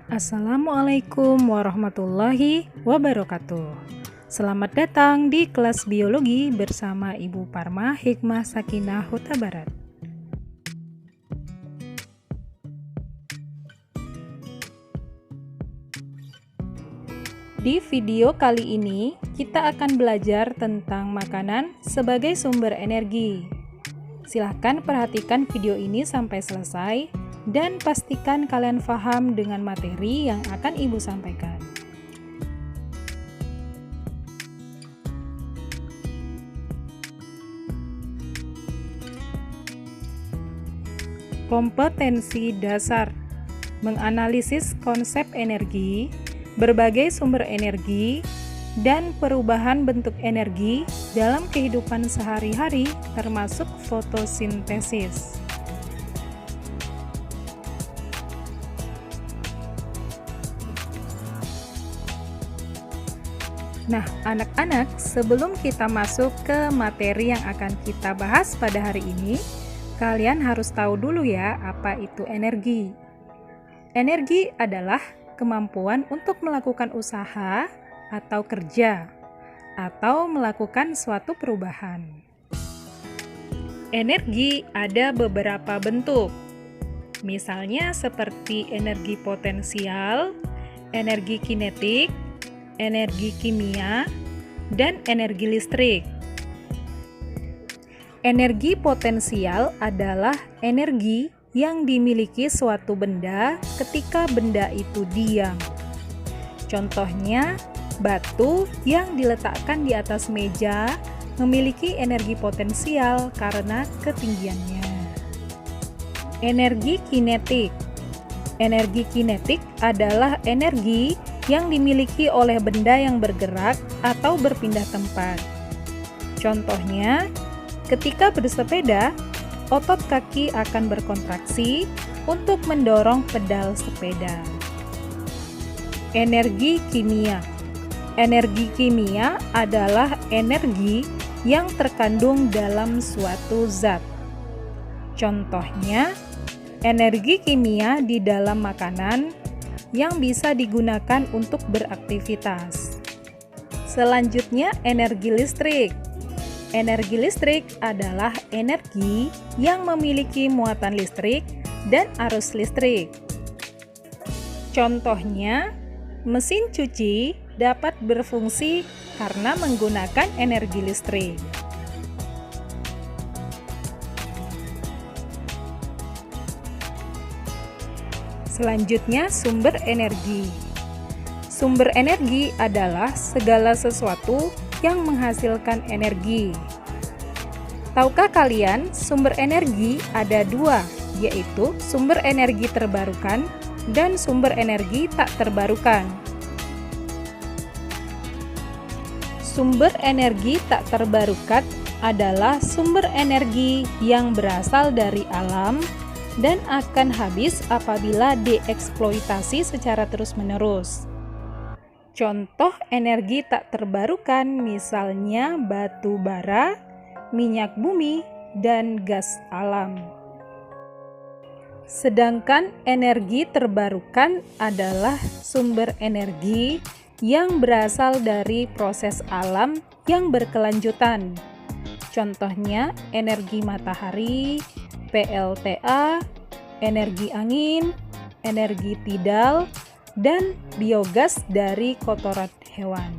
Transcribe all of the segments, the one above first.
Assalamualaikum warahmatullahi wabarakatuh. Selamat datang di kelas biologi bersama Ibu Parma Hikmah Sakinah Huta Barat. Di video kali ini, kita akan belajar tentang makanan sebagai sumber energi. Silahkan perhatikan video ini sampai selesai dan pastikan kalian paham dengan materi yang akan Ibu sampaikan. Kompetensi dasar menganalisis konsep energi, berbagai sumber energi, dan perubahan bentuk energi dalam kehidupan sehari-hari termasuk fotosintesis. Nah, anak-anak, sebelum kita masuk ke materi yang akan kita bahas pada hari ini, kalian harus tahu dulu ya apa itu energi. Energi adalah kemampuan untuk melakukan usaha atau kerja, atau melakukan suatu perubahan. Energi ada beberapa bentuk, misalnya seperti energi potensial, energi kinetik, energi kimia, dan energi listrik. Energi potensial adalah energi yang dimiliki suatu benda ketika benda itu diam. Contohnya, batu yang diletakkan di atas meja memiliki energi potensial karena ketinggiannya. Energi kinetik. Energi kinetik adalah energi yang dimiliki oleh benda yang bergerak atau berpindah tempat. Contohnya, ketika bersepeda, otot kaki akan berkontraksi untuk mendorong pedal sepeda. Energi kimia. Energi kimia adalah energi yang terkandung dalam suatu zat. Contohnya, energi kimia di dalam makanan yang bisa digunakan untuk beraktivitas. Selanjutnya, energi listrik. Energi listrik adalah energi yang memiliki muatan listrik dan arus listrik. Contohnya, mesin cuci dapat berfungsi karena menggunakan energi listrik. Selanjutnya, sumber energi. Sumber energi adalah segala sesuatu yang menghasilkan energi. Tahukah kalian, sumber energi ada dua, yaitu sumber energi terbarukan dan sumber energi tak terbarukan. Sumber energi tak terbarukan adalah sumber energi yang berasal dari alam dan akan habis apabila dieksploitasi secara terus-menerus. Contoh energi tak terbarukan misalnya batu bara, minyak bumi, dan gas alam. Sedangkan energi terbarukan adalah sumber energi yang berasal dari proses alam yang berkelanjutan. Contohnya energi matahari, PLTA, energi angin, energi tidal, dan biogas dari kotoran hewan.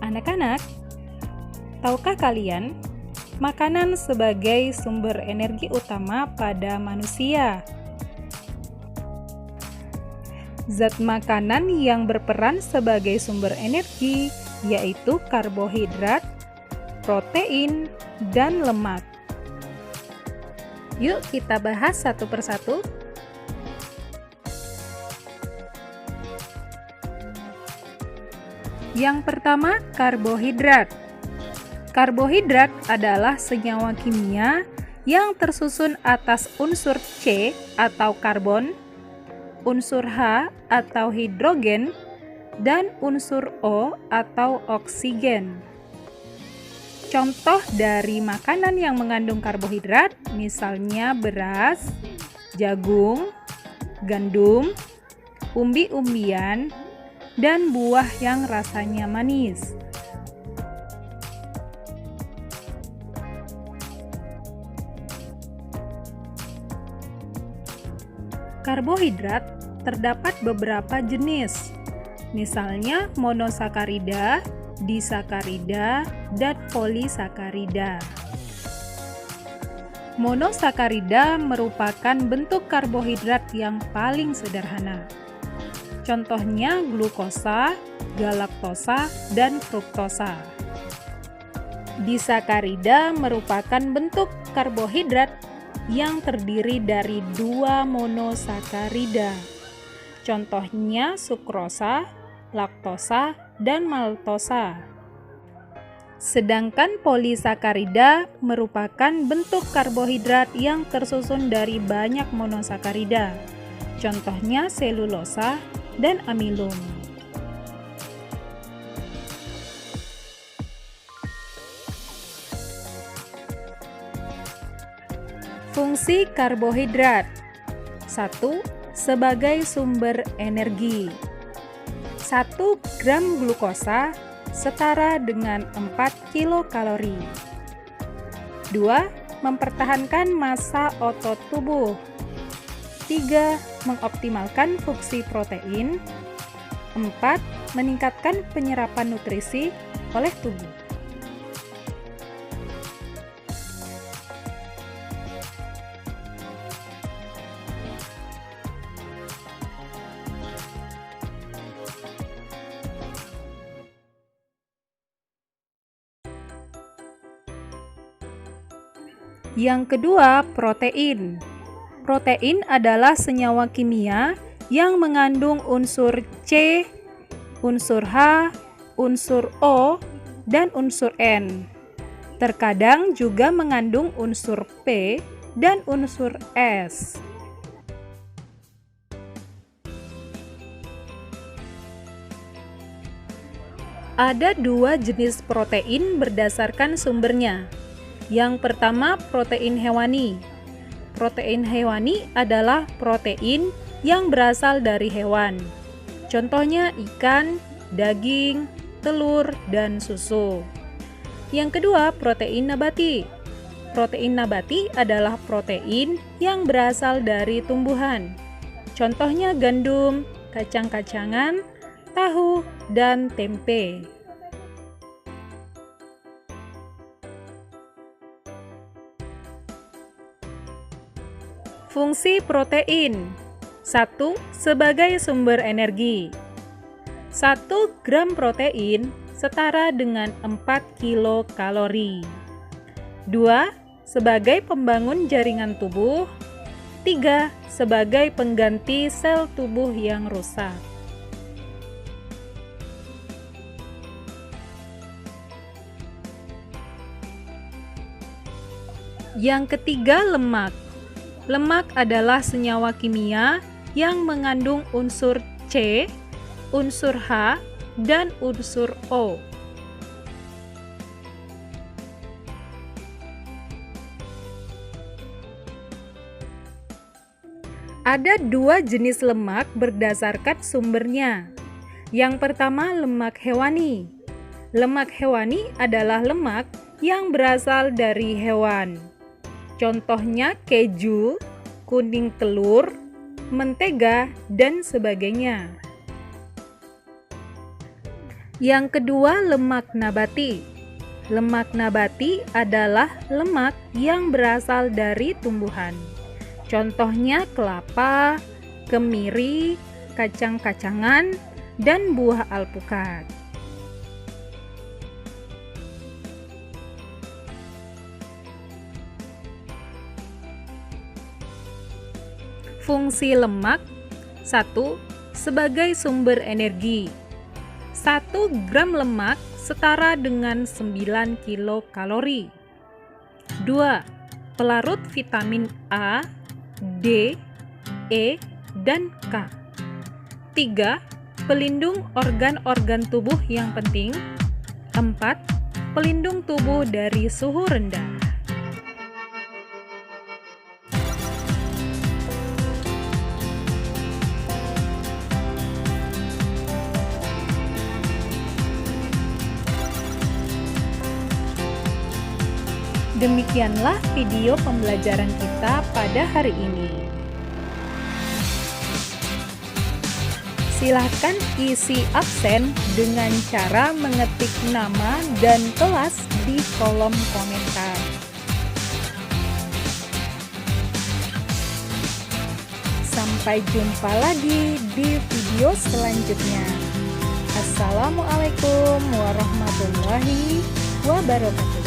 Anak-anak, tahukah kalian makanan sebagai sumber energi utama pada manusia? Zat makanan yang berperan sebagai sumber energi yaitu karbohidrat, protein, dan lemak. Yuk kita bahas satu persatu. Yang pertama, karbohidrat. Karbohidrat adalah senyawa kimia yang tersusun atas unsur C atau karbon, unsur H atau hidrogen, dan unsur O atau oksigen. Contoh dari makanan yang mengandung karbohidrat, misalnya beras, jagung, gandum, umbi-umbian, dan buah yang rasanya manis. Karbohidrat terdapat beberapa jenis, misalnya monosakarida, disakarida, dan polisakarida. Monosakarida merupakan bentuk karbohidrat yang paling sederhana. Contohnya glukosa, galaktosa, dan fruktosa. Disakarida merupakan bentuk karbohidrat yang terdiri dari 2 monosakarida. Contohnya sukrosa, laktosa, dan maltosa. Sedangkan polisakarida merupakan bentuk karbohidrat yang tersusun dari banyak monosakarida. Contohnya selulosa dan amilum. Fungsi karbohidrat. 1. Sebagai sumber energi. 1 gram glukosa setara dengan 4 kilokalori. 2. Mempertahankan massa otot tubuh. 3. Mengoptimalkan fungsi protein. 4. Meningkatkan penyerapan nutrisi oleh tubuh. Yang kedua, protein. Protein adalah senyawa kimia yang mengandung unsur C, unsur H, unsur O, dan unsur N. Terkadang juga mengandung unsur P dan unsur S. Ada 2 jenis protein berdasarkan sumbernya. Yang pertama, protein hewani. Protein hewani adalah protein yang berasal dari hewan. Contohnya ikan, daging, telur, dan susu. Yang kedua, protein nabati. Protein nabati adalah protein yang berasal dari tumbuhan. Contohnya gandum, kacang-kacangan, tahu, dan tempe. Fungsi protein. 1. Sebagai sumber energi. 1 gram protein setara dengan 4 kilokalori. 2. Sebagai pembangun jaringan tubuh. 3. Sebagai pengganti sel tubuh yang rusak. Yang ketiga, lemak. Lemak adalah senyawa kimia yang mengandung unsur C, unsur H, dan unsur O. Ada 2 jenis lemak berdasarkan sumbernya. Yang pertama, lemak hewani. Lemak hewani adalah lemak yang berasal dari hewan. Contohnya keju, kuning telur, mentega, dan sebagainya. Yang kedua, lemak nabati. Lemak nabati adalah lemak yang berasal dari tumbuhan. Contohnya kelapa, kemiri, kacang-kacangan, dan buah alpukat. Fungsi lemak. 1. Sebagai sumber energi. 1 gram lemak setara dengan 9 kilokalori. 2. Pelarut vitamin A, D, E, dan K. 3. Pelindung organ-organ tubuh yang penting. 4. pelindung tubuh dari suhu rendah. Demikianlah video pembelajaran kita pada hari ini. Silakan isi absen dengan cara mengetik nama dan kelas di kolom komentar. Sampai jumpa lagi di video selanjutnya. Assalamualaikum warahmatullahi wabarakatuh.